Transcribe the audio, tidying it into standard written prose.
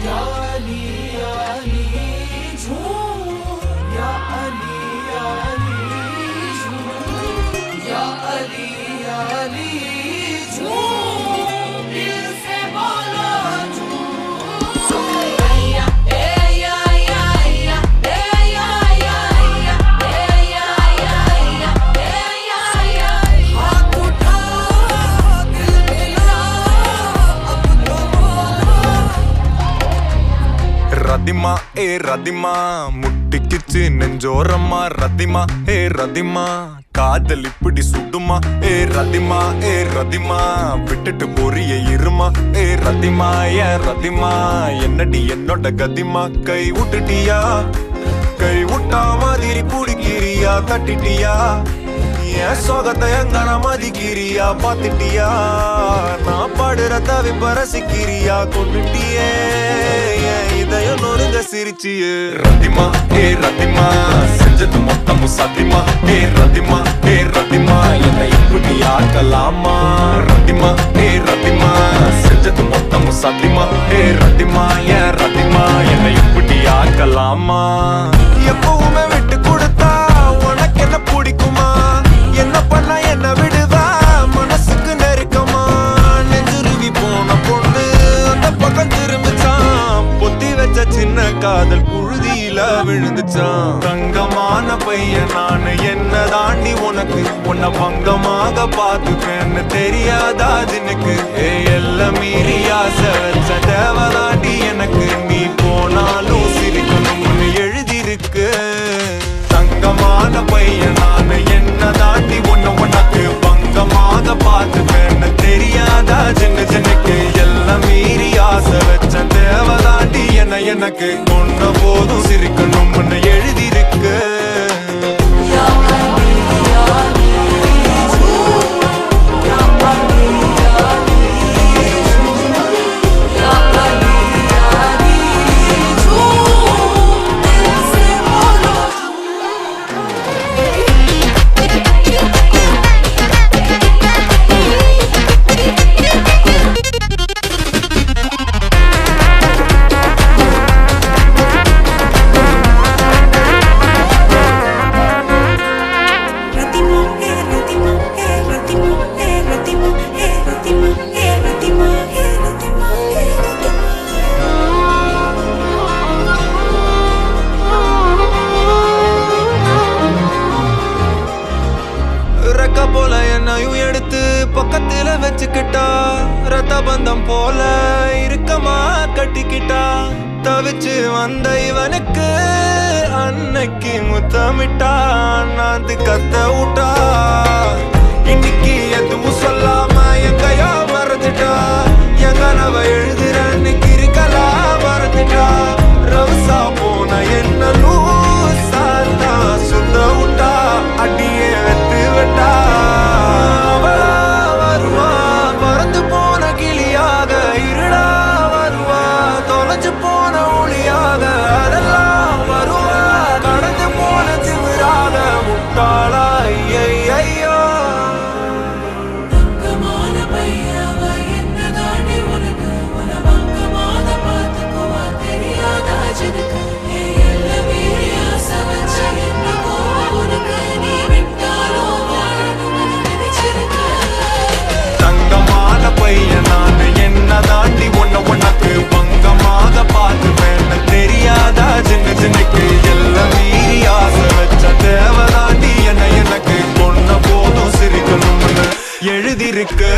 या अली या अली झूम या अली या अली झूम या अली या अली झूम दिल से बोलो झूम या ए या या या ए या या या ए या या या ए या या हाथ उठा दिल मिला अब तो बोलो ரதிமா ரதிமா முட்டிக்கிச்சு நெஞ்சோரம்மா ரதிமா ரதிமா காதல் இப்படி சுடுமா ரதிமா ரதிமா விட்டுட்டு போறிய இருமா ரதிமா ரதிமா என்னடி என்னோட கதிமா கை விட்டுட்டியா கை விட்டா மாதிரி குடிக்கிறியா தட்டிட்டியா என் சோகத்தை எங்கன மதிக்கிறியா பாத்துட்டியா நான் பாடுற தவிப்ப ரசிக்கிறியா கொண்டுட்டியே என் இதயம் நொறுங்க சிரிச்சியே ரதிமா ரதிமா செஞ்சது மொத்தமும் சத்தியமா ரதிமா ரதிமா என்னை இப்படி ஆக்கலாமா ரதிமா ரதிமா செஞ்சது மொத்தமும் சத்தியமா ரதிமா ஏன் ரதிமா என்னை இப்படி ஆக்கலாமா எப்பவுமே விட்டு கொடுத்தா உனக்கு என்ன பிடிக்குமா என்ன பண்ண என்ன விடுவா மனசுக்கு நெருக்கமா நெஞ்சுருவி போன பொண்ணு அந்த பக்கம் திரும்பிச்சான் பொத்தி வச்ச சின்ன காதல் புழுதியில விழுந்துச்சான் தங்கமான பையன் நானு என்ன தாண்டி உனக்கு உன்னை பங்கமாக பார்த்துப்பேன்னு தெரியாதா எனக்கு எல்லாம் மீறி ஆசை வச்ச தேவதாண்டி எனக்கு நீ போனாலும் சிரிக்கணும்னு எழுதியிருக்கு தங்கமான பையன் நானு என்ன தாண்டி உனக்கு பங்கமாக பார்த்துப்பேன்னு தெரியாதா ஜென்னுக்கு எல்லாம் மீறி ஆசை வச்ச தேவதாண்டி எனக்கு கொண்ட போதும் சிரிக்கணும்னு எழுதியிருக்கு போல என்னையும் எடுத்து பக்கத்துல வச்சுக்கிட்டா ரத்த பந்தம் போல இருக்கமா கட்டிக்கிட்டா தவிச்சு வந்த இவனுக்கு அன்னைக்கு முத்தமிட்டா நான் கத்த விட்டா இன்னைக்கு எதுவும் சொல்லாம எங்கையோ மறைச்சிட்டா என் கனவை எழுதுறன்னு கிரிக்கலாம் மறைச்சிட்டா ரவுசா போன என்ன லூசா சுத்த விட்டா அடியே வெத்து விட்டா உனக்கு பங்கமாக பார்த்துப்பேன்னு தெரியாதா ஜென்னுக்கு எல்லாம் மீறி ஆசை வச்ச தேவதாண்டி எனக்கு கொண்ட போதும் சிரிக்கணும்னு எழுதியிருக்கு